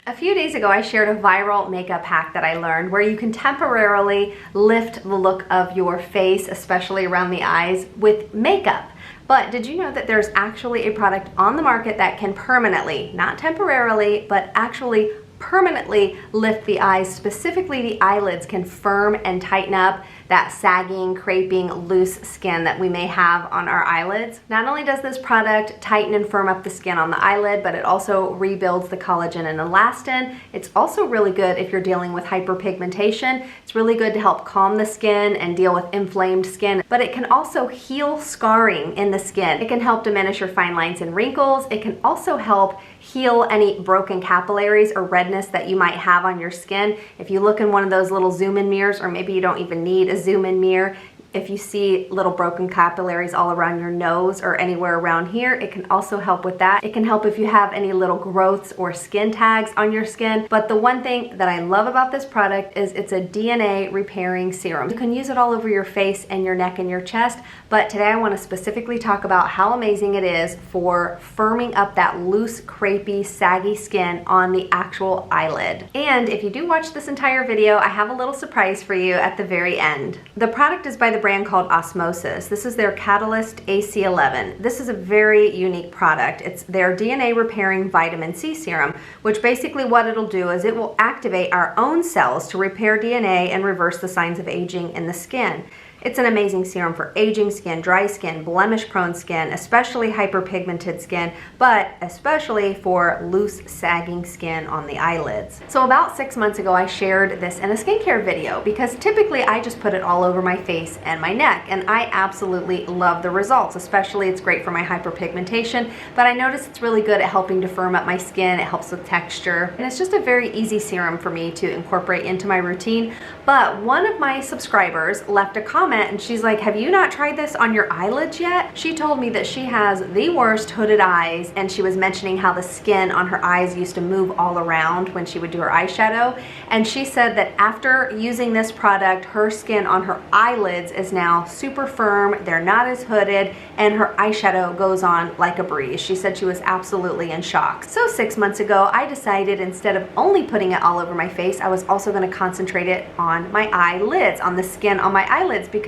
A few days ago, I shared a viral makeup hack that I learned where you can temporarily lift the look of your face, especially around the eyes, with makeup. But did you know that there's actually a product on the market that can permanently, not temporarily, but actually permanently lift the eyes, specifically the eyelids, can firm and tighten up that sagging, creping, loose skin that we may have on our eyelids. Not only does this product tighten and firm up the skin on the eyelid, but it also rebuilds the collagen and elastin. It's also really good if you're dealing with hyperpigmentation. It's really good to help calm the skin and deal with inflamed skin, but it can also heal scarring in the skin. It can help diminish your fine lines and wrinkles. It can also help heal any broken capillaries or redness that you might have on your skin. If you look in one of those little zoom-in mirrors, or maybe you don't even need a zoom-in mirror, if you see little broken capillaries all around your nose or anywhere around here, it can also help with that. It can help if you have any little growths or skin tags on your skin. But the one thing that I love about this product is it's a DNA repairing serum. You can use it all over your face and your neck and your chest, but today I want to specifically talk about how amazing it is for firming up that loose, crepey, saggy skin on the actual eyelid. And if you do watch this entire video, I have a little surprise for you at the very end. The product is by the brand called Osmosis. This is their Catalyst AC11. This is a very unique product. It's their DNA repairing vitamin C serum, which basically what it'll do is it will activate our own cells to repair DNA and reverse the signs of aging in the skin. It's an amazing serum for aging skin, dry skin, blemish-prone skin, especially hyperpigmented skin, but especially for loose, sagging skin on the eyelids. So about 6 months ago, I shared this in a skincare video because typically I just put it all over my face and my neck, and I absolutely love the results. Especially it's great for my hyperpigmentation, but I noticed it's really good at helping to firm up my skin. It helps with texture, and it's just a very easy serum for me to incorporate into my routine. But one of my subscribers left a comment and she's like, have you not tried this on your eyelids yet? She told me that she has the worst hooded eyes, and she was mentioning how the skin on her eyes used to move all around when she would do her eyeshadow. And she said that after using this product, her skin on her eyelids is now super firm, they're not as hooded, and her eyeshadow goes on like a breeze. She said she was absolutely in shock. So 6 months ago, I decided instead of only putting it all over my face, I was also going to concentrate it on my eyelids, on the skin on my eyelids, because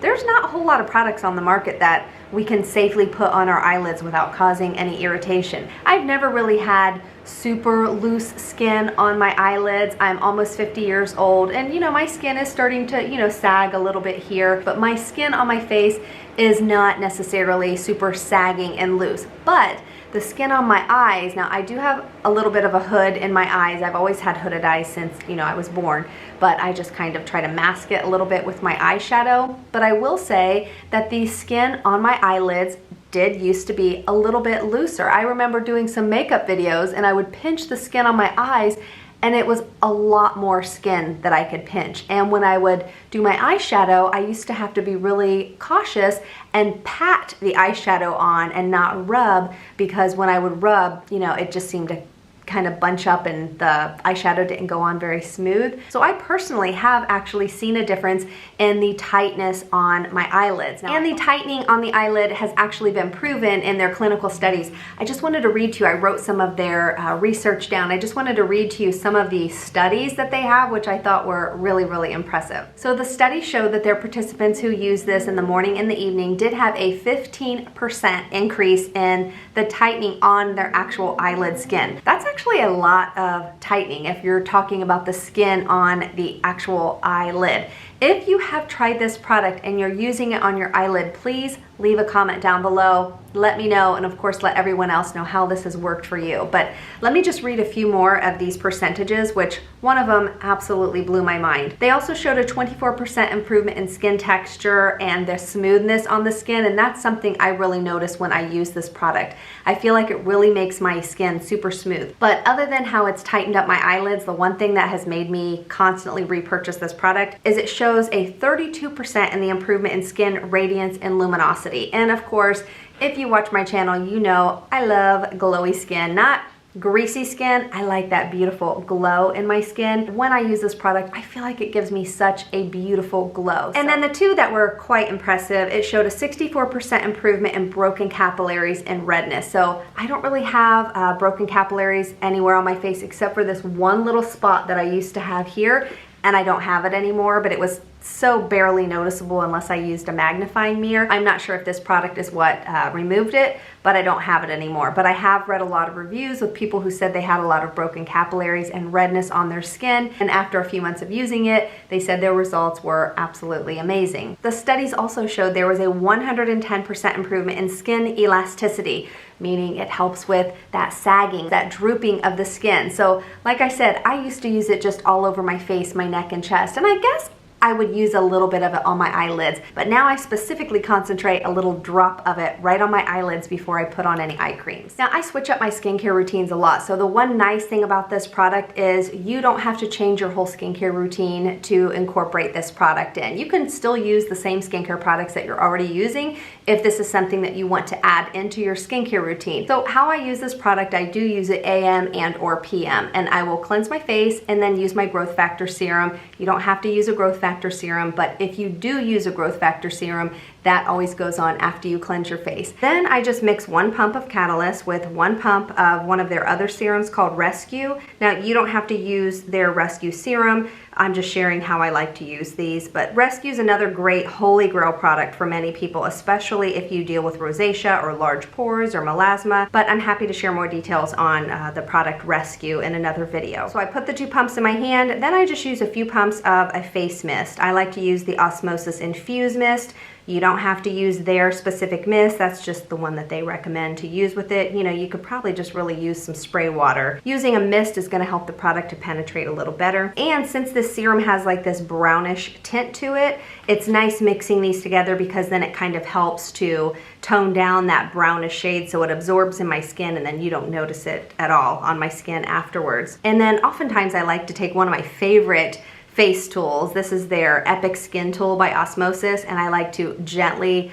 there's not a whole lot of products on the market that we can safely put on our eyelids without causing any irritation. I've never really had super loose skin on my eyelids. I'm almost 50 years old, and you know, my skin is starting to, sag a little bit here, but my skin on my face is not necessarily super sagging and loose. But the skin on my eyes, now I do have a little bit of a hood in my eyes. I've always had hooded eyes since, I was born, but I just kind of try to mask it a little bit with my eyeshadow. But I will say that the skin on my eyelids did used to be a little bit looser. I remember doing some makeup videos and I would pinch the skin on my eyes, and it was a lot more skin that I could pinch. And when I would do my eyeshadow, I used to have to be really cautious and pat the eyeshadow on and not rub, because when I would rub, it just seemed to kind of bunch up and the eyeshadow didn't go on very smooth. So I personally have actually seen a difference in the tightness on my eyelids. And the tightening on the eyelid has actually been proven in their clinical studies. I just wanted to read to you, I wrote some of their research down. I just wanted to read to you some of the studies that they have, which I thought were really, really impressive. So the study showed that their participants who used this in the morning and the evening did have a 15% increase in the tightening on their actual eyelid skin. That's actually a lot of tightening if you're talking about the skin on the actual eyelid. If you have tried this product and you're using it on your eyelid, please leave a comment down below. Let me know, and of course let everyone else know how this has worked for you. But let me just read a few more of these percentages, which one of them absolutely blew my mind. They also showed a 24% improvement in skin texture and the smoothness on the skin, and that's something I really notice when I use this product. I feel like it really makes my skin super smooth. But other than how it's tightened up my eyelids, the one thing that has made me constantly repurchase this product is it shows a 32% in the improvement in skin radiance and luminosity. And of course, if you watch my channel, you know I love glowy skin. Not greasy skin, I like that beautiful glow in my skin. When I use this product, I feel like it gives me such a beautiful glow. And then the two that were quite impressive, it showed a 64% improvement in broken capillaries and redness. So I don't really have broken capillaries anywhere on my face except for this one little spot that I used to have here, and I don't have it anymore, but it was so barely noticeable unless I used a magnifying mirror. I'm not sure if this product is what removed it, but I don't have it anymore. But I have read a lot of reviews with people who said they had a lot of broken capillaries and redness on their skin, and after a few months of using it, they said their results were absolutely amazing. The studies also showed there was a 110% improvement in skin elasticity, meaning it helps with that sagging, that drooping of the skin. So like I said, I used to use it just all over my face, my neck and chest, and I guess I would use a little bit of it on my eyelids, but now I specifically concentrate a little drop of it right on my eyelids before I put on any eye creams. Now I switch up my skincare routines a lot, so the one nice thing about this product is you don't have to change your whole skincare routine to incorporate this product in. You can still use the same skincare products that you're already using if this is something that you want to add into your skincare routine. So how I use this product, I do use it AM and or PM, and I will cleanse my face and then use my growth factor serum. You don't have to use a growth factor serum, but if you do use a growth factor serum, that always goes on after you cleanse your face. Then I just mix 1 pump of Catalyst with 1 pump of one of their other serums called Rescue. Now you don't have to use their Rescue serum. I'm just sharing how I like to use these, but Rescue is another great holy grail product for many people, especially if you deal with rosacea or large pores or melasma, but I'm happy to share more details on the product Rescue in another video. So I put the 2 pumps in my hand, then I just use a few pumps of a face mist. I like to use the Osmosis Infuse Mist. You don't have to use their specific mist, that's just the one that they recommend to use with it. You know, you could probably just really use some spray water. Using a mist is gonna help the product to penetrate a little better. And since this serum has like this brownish tint to it, it's nice mixing these together because then it kind of helps to tone down that brownish shade so it absorbs in my skin and then you don't notice it at all on my skin afterwards. And then oftentimes I like to take one of my favorite face tools. This is their Epic Skin Tool by Osmosis, and I like to gently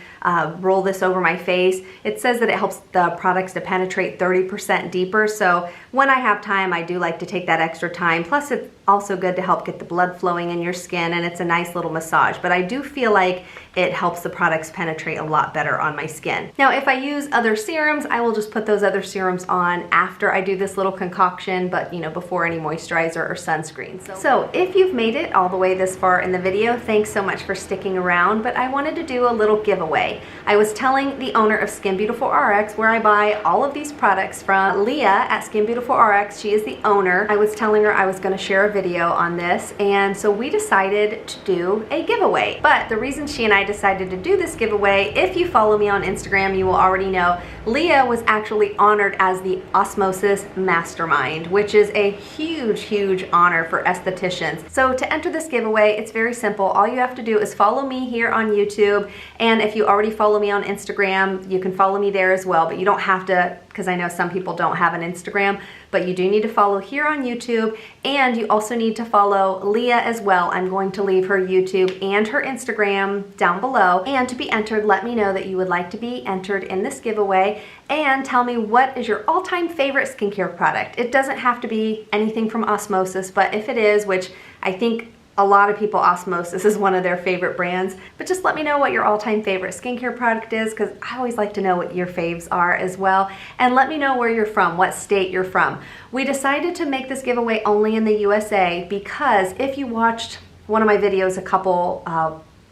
roll this over my face. It says that it helps the products to penetrate 30% deeper, so when I have time, I do like to take that extra time. Plus, it's also good to help get the blood flowing in your skin, and it's a nice little massage, but I do feel like it helps the products penetrate a lot better on my skin. Now, if I use other serums, I will just put those other serums on after I do this little concoction, but you know, before any moisturizer or sunscreen. So if you've made it all the way this far in the video, thanks so much for sticking around, but I wanted to do a little giveaway. I was telling the owner of Skin Beautiful RX, where I buy all of these products from, Leah at Skin Beautiful RX, she is the owner. I was telling her I was gonna share a video on this, and so we decided to do a giveaway. But the reason she and I decided to do this giveaway, if you follow me on Instagram, you will already know, Leah was actually honored as the Osmosis Mastermind, which is a huge, huge honor for estheticians. So to enter this giveaway, it's very simple. All you have to do is follow me here on YouTube, and if you already follow me on Instagram, you can follow me there as well, but you don't have to, because I know some people don't have an Instagram, but you do need to follow here on YouTube, and you also need to follow Leah as well. I'm going to leave her YouTube and her Instagram down below, and to be entered, let me know that you would like to be entered in this giveaway, and tell me what is your all-time favorite skincare product. It doesn't have to be anything from Osmosis, but if it is, which I think a lot of people, Osmosis is one of their favorite brands, but just let me know what your all-time favorite skincare product is, because I always like to know what your faves are as well. And let me know where you're from, what state you're from. We decided to make this giveaway only in the USA because if you watched one of my videos a couple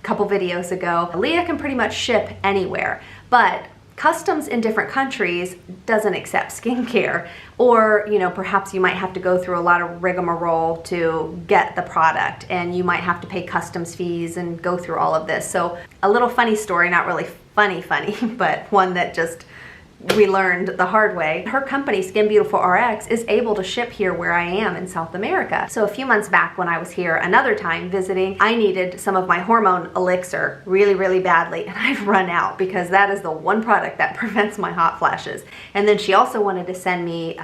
videos ago, Leah can pretty much ship anywhere, but customs in different countries doesn't accept skincare, or you know, perhaps you might have to go through a lot of rigmarole to get the product, and you might have to pay customs fees and go through all of this. So a little funny story, not really funny, but one that just we learned the hard way. Her company, Skin Beautiful RX, is able to ship here where I am in South America. So a few months back when I was here another time visiting, I needed some of my hormone elixir really, really badly, and I've run out because that is the one product that prevents my hot flashes. And then she also wanted to send me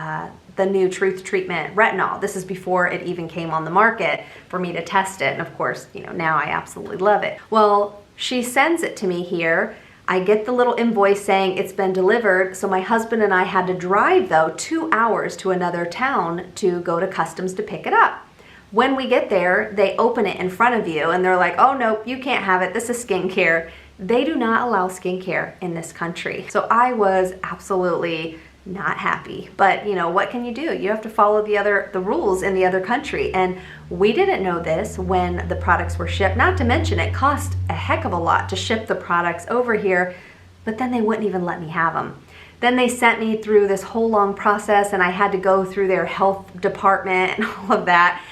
the new Truth Treatment retinol. This is before it even came on the market for me to test it, and of course, you know, now I absolutely love it. Well, she sends it to me here. I get the little invoice saying it's been delivered, so my husband and I had to drive though 2 hours to another town to go to customs to pick it up. When we get there, they open it in front of you and they're like, oh nope, you can't have it, this is skincare. They do not allow skincare in this country. So I was absolutely not happy, but you know, what can you do? You have to follow the rules in the other country. And we didn't know this when the products were shipped, not to mention it cost a heck of a lot to ship the products over here, but then they wouldn't even let me have them. Then they sent me through this whole long process and I had to go through their health department and all of that.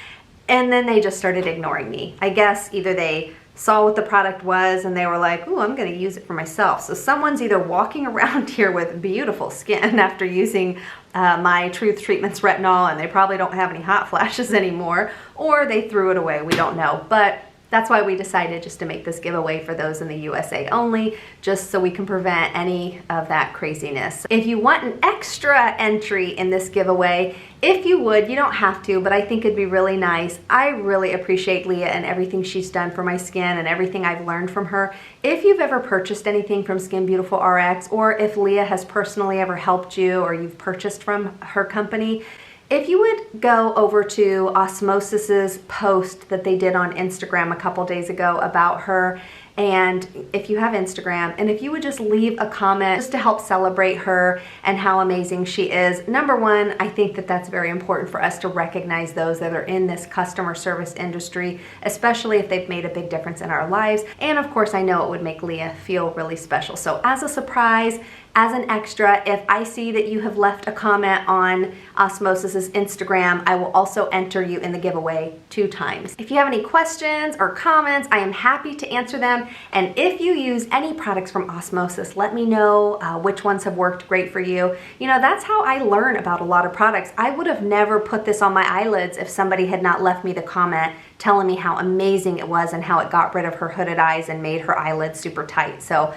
And then they just started ignoring me. I guess either they saw what the product was and they were like, ooh, I'm gonna use it for myself. So someone's either walking around here with beautiful skin after using my Truth Treatments retinol, and they probably don't have any hot flashes anymore, or they threw it away, we don't know. But that's why we decided just to make this giveaway for those in the USA only, just so we can prevent any of that craziness. If you want an extra entry in this giveaway, if you would, you don't have to, but I think it'd be really nice. I really appreciate Leah and everything she's done for my skin and everything I've learned from her. If you've ever purchased anything from Skin Beautiful RX, or if Leah has personally ever helped you or you've purchased from her company, if you would go over to Osmosis's post that they did on Instagram a couple days ago about her, and if you have Instagram, and if you would just leave a comment just to help celebrate her and how amazing she is. Number one, I think that that's very important for us to recognize those that are in this customer service industry, especially if they've made a big difference in our lives. And of course, I know it would make Leah feel really special. So as a surprise, as an extra, if I see that you have left a comment on Osmosis's Instagram, I will also enter you in the giveaway 2 times. If you have any questions or comments, I am happy to answer them. And if you use any products from Osmosis, let me know which ones have worked great for you. You know, that's how I learn about a lot of products. I would have never put this on my eyelids if somebody had not left me the comment telling me how amazing it was and how it got rid of her hooded eyes and made her eyelids super tight. So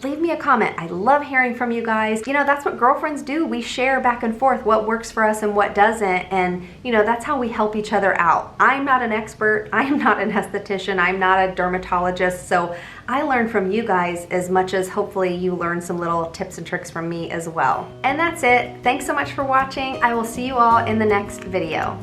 leave me a comment. I love hearing from you guys. You know, that's what girlfriends do. We share back and forth what works for us and what doesn't. And, you know, that's how we help each other out. I'm not an expert. I am not an esthetician. I'm not a dermatologist. So I learn from you guys as much as hopefully you learn some little tips and tricks from me as well. And that's it. Thanks so much for watching. I will see you all in the next video.